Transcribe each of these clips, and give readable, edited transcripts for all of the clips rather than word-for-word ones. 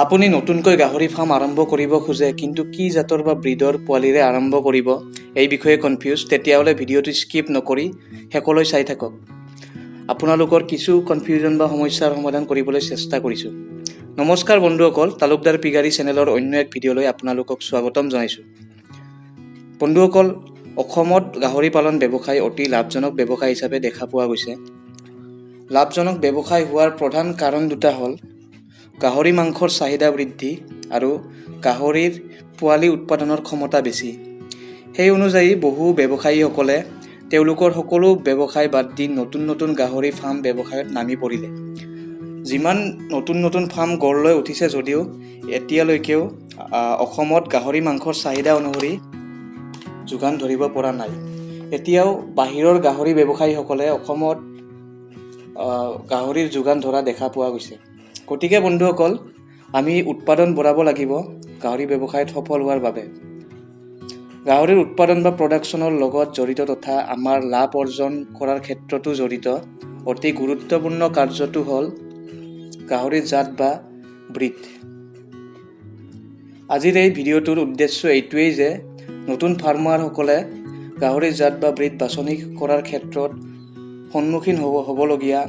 আপুনি নতুনকৈ গাহৰি ফাৰ্ম আৰম্ভ কৰিব খোজে কিন্তু কি জাতৰ বা ব্ৰিডৰ পোৱালিৰে আৰম্ভ কৰিব এই বিষয়ে কনফিউজ, তেতিয়াহ'লে ভিডিঅ'টো স্কিপ নকৰি শেষলৈ চাই থাকক। আপোনালোকৰ কিছু কনফিউজন বা সমস্যাৰ সমাধান কৰিবলৈ চেষ্টা কৰিছোঁ। নমস্কাৰ বন্ধুসকল, তালুকদাৰ পিগাৰী চেনেলৰ অন্য এক ভিডিঅ'লৈ আপোনালোকক স্বাগতম জনাইছোঁ। বন্ধুসকল, অসমত গাহৰি পালন ব্যৱসায় অতি লাভজনক ব্যৱসায় হিচাপে দেখা পোৱা গৈছে। লাভজনক ব্যৱসায় হোৱাৰ প্ৰধান কাৰণ দুটা হ'ল গাহৰি মাংসৰ চাহিদা বৃদ্ধি আৰু গাহৰিৰ পোৱালি উৎপাদনৰ ক্ষমতা বেছি। সেই অনুযায়ী বহু ব্যৱসায়ীসকলে তেওঁলোকৰ সকলো ব্যৱসায় বাদ দি নতুন গাহৰি ফাৰ্ম ব্যৱসায়ত নামি পৰিলে। যিমান নতুন ফাৰ্ম গঢ় লৈ উঠিছে যদিও এতিয়ালৈকেও অসমত গাহৰি মাংসৰ চাহিদা অনুসৰি যোগান ধৰিব পৰা নাই। এতিয়াও বাহিৰৰ গাহৰি ব্যৱসায়ীসকলে অসমত গাহৰিৰ যোগান ধৰা দেখা পোৱা গৈছে। গতিকে বন্ধুসকল, আমি উৎপাদন বঢ়াব লাগিব গাহৰি ব্যৱসায়ত সফল হোৱাৰ বাবে। গাহৰিৰ উৎপাদন বা প্ৰডাকশ্যনৰ লগত জড়িত তথা আমাৰ লাভ অৰ্জন কৰাৰ ক্ষেত্ৰতো জড়িত অতি গুৰুত্বপূৰ্ণ কাৰ্যটো হ'ল গাহৰিৰ জাত বা ব্ৰীড। আজিৰ এই ভিডিঅ'টোৰ উদ্দেশ্য এইটোৱেই যে নতুন ফাৰ্মাৰসকলে গাহৰিৰ জাত বা ব্ৰীড বাছনি কৰাৰ ক্ষেত্ৰত সন্মুখীন হ'বলগীয়া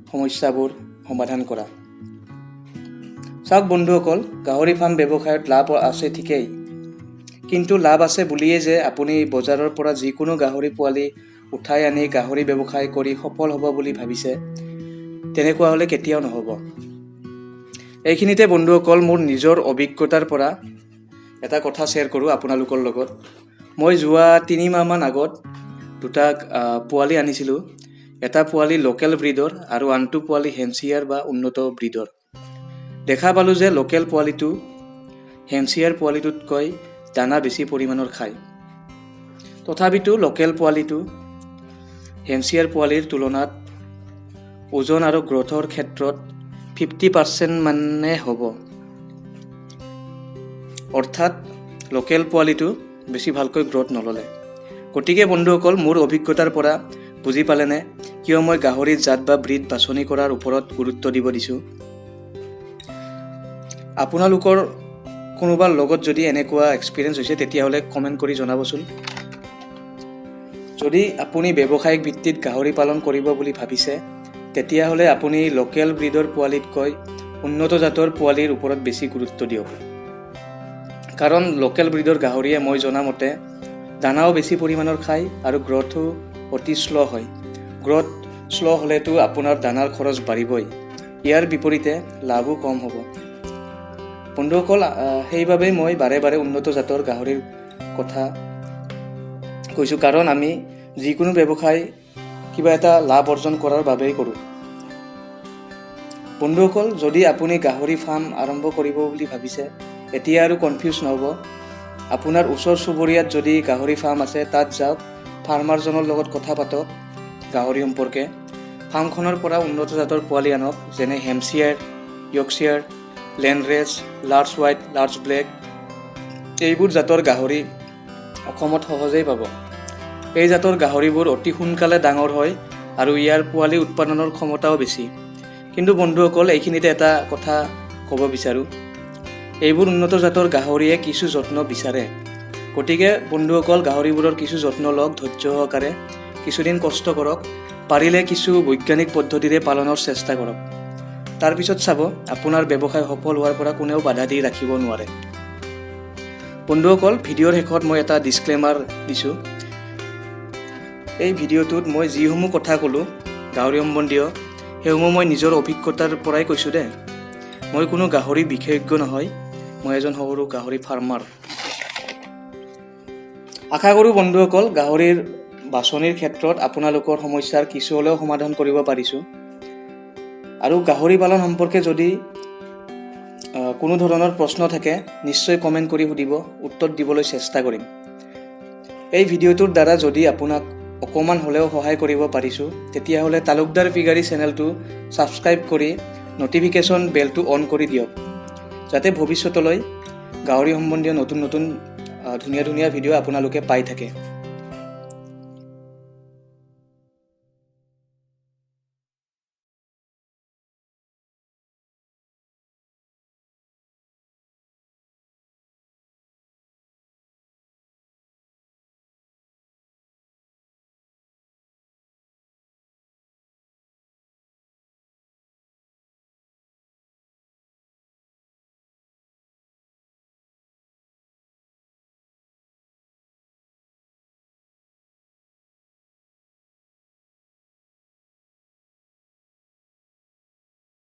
সমস্যাবোৰ সমাধান কৰা। চাওক বন্ধুসকল, গাহৰি ফাৰ্ম ব্যৱসায়ত লাভ আছে ঠিকেই, কিন্তু লাভ আছে বুলিয়ে যে আপুনি বজাৰৰ পৰা যিকোনো গাহৰি পোৱালি উঠাই আনি গাহৰি ব্যৱসায় কৰি সফল হ'ব বুলি ভাবিছে, তেনেকুৱা হ'লে কেতিয়াও নহ'ব। এইখিনিতে বন্ধুসকল মোৰ নিজৰ অভিজ্ঞতাৰ পৰা এটা কথা শ্বেয়াৰ কৰোঁ আপোনালোকৰ লগত। মই যোৱা 3 মাহমান আগত দুটা পোৱালি আনিছিলোঁ। এটা পোৱালি লোকেল ব্ৰীডৰ আৰু আনটো পোৱালি হেমচিয়াৰ বা উন্নত ব্ৰীডৰ। দেখা পালোঁ যে লোকেল পোৱালিটো হেমচিয়াৰ পোৱালিটোতকৈ দানা বেছি পৰিমাণৰ খায়। তথাপিতো লোকেল পোৱালিটো হেমচিয়াৰ পোৱালিৰ তুলনাত ওজন আৰু গ্ৰথৰ ক্ষেত্ৰত 50% মানে হ'ব। অৰ্থাৎ লোকেল পোৱালিটো বেছি ভালকৈ গ্ৰথ নল'লে। গতিকে বন্ধুসকল, মোৰ অভিজ্ঞতাৰ পৰা বুজি পালেনে কিয় মই গাহৰিৰ জাত বা ব্ৰীড বাছনি কৰাৰ ওপৰত গুৰুত্ব দিব দিছোঁ। আপোনালোকৰ কোনোবাৰ লগত যদি এনেকুৱা এক্সপিৰিয়েঞ্চ হৈছে তেতিয়াহ'লে কমেণ্ট কৰি জনাবচোন। যদি আপুনি ব্যৱসায়িক ভিত্তিত গাহৰি পালন কৰিব বুলি ভাবিছে, তেতিয়াহ'লে আপুনি লোকেল ব্ৰীডৰ পোৱালিতকৈ উন্নত জাতৰ পোৱালিৰ ওপৰত বেছি গুৰুত্ব দিয়ক। কাৰণ লোকেল ব্ৰীডৰ গাহৰিয়ে মই জনামতে দানাও বেছি পৰিমাণৰ খায় আৰু গ্ৰথো অতি শ্ল' হয়। গ্ৰথ শ্ল' হ'লেতো আপোনাৰ দানাৰ খৰচ বাঢ়িবই, ইয়াৰ বিপৰীতে লাভো কম হ'ব। বন্ধুসকল, সেইবাবেই মই বাৰে উন্নত জাতৰ গাহৰিৰ কথা কৈছোঁ, কাৰণ আমি যিকোনো ব্যৱসায় কিবা এটা লাভ অৰ্জন কৰাৰ বাবেই কৰোঁ। বন্ধুসকল, যদি আপুনি গাহৰি ফাৰ্ম আৰম্ভ কৰিব বুলি ভাবিছে, এতিয়া আৰু কনফিউজ নহ'ব। আপোনাৰ ওচৰ চুবুৰীয়াত যদি গাহৰি ফাৰ্ম আছে তাত যাওক, ফাৰ্মাৰজনৰ লগত কথা পাতক গাহৰি সম্পৰ্কে। ফাৰ্মখনৰ পৰা উন্নত জাতৰ পোৱালি আনক, যেনে Hampshire, Yorkshire, Landrace, large white, large black. এইবোৰ জাতৰ গাহৰি অসমত সহজেই পাব। এই জাতৰ গাহৰিবোৰ অতি সোনকালে ডাঙৰ হয় আৰু ইয়াৰ পোৱালি উৎপাদনৰ ক্ষমতাও বেছি। কিন্তু বন্ধুসকল, এইখিনিতে এটা কথা ক'ব বিচাৰোঁ, এইবোৰ উন্নত জাতৰ গাহৰিয়ে কিছু যত্ন বিচাৰে। গতিকে বন্ধুসকল, গাহৰিবোৰৰ কিছু যত্ন লওক ধৈৰ্য সহকাৰে, কিছুদিন কষ্ট কৰক, পাৰিলে কিছু বৈজ্ঞানিক পদ্ধতিৰে পালনৰ চেষ্টা কৰক। তাৰপিছত চাব আপোনাৰ ব্যৱসায় সফল হোৱাৰ পৰা কোনেও বাধা দি ৰাখিব নোৱাৰে। বন্ধুসকল, ভিডিঅ'ৰ শেষত মই এটা ডিছক্লেমাৰ দিছোঁ। এই ভিডিঅ'টোত মই যিসমূহ কথা ক'লোঁ গাহৰি সম্বন্ধীয়, সেইসমূহ মই নিজৰ অভিজ্ঞতাৰ পৰাই কৈছোঁ দেই। মই কোনো গাহৰি বিশেষজ্ঞ নহয়, মই এজন সৰু গাহৰি ফাৰ্মাৰ। আশা কৰোঁ বন্ধুসকল, গাহৰিৰ বাছনিৰ ক্ষেত্ৰত আপোনালোকৰ সমস্যাৰ কিছু হ'লেও সমাধান কৰিব পাৰিছোঁ। আৰু গাহৰি পালন সম্পৰ্কে যদি কোনো ধৰণৰ প্ৰশ্ন থাকে নিশ্চয় কমেণ্ট কৰি সুধিব, উত্তৰ দিবলৈ চেষ্টা কৰিম। এই ভিডিঅ'টোৰ দ্বাৰা যদি আপোনাক অকণমান হ'লেও সহায় কৰিব পাৰিছোঁ, তেতিয়াহ'লে তালুকদাৰ পিগাৰী চেনেলটো ছাবস্ক্ৰাইব কৰি ন'টিফিকেশ্যন বেলটো অন কৰি দিয়ক, যাতে ভৱিষ্যতলৈ গাহৰি সম্বন্ধীয় নতুন ধুনীয়া ভিডিঅ' আপোনালোকে পাই থাকে।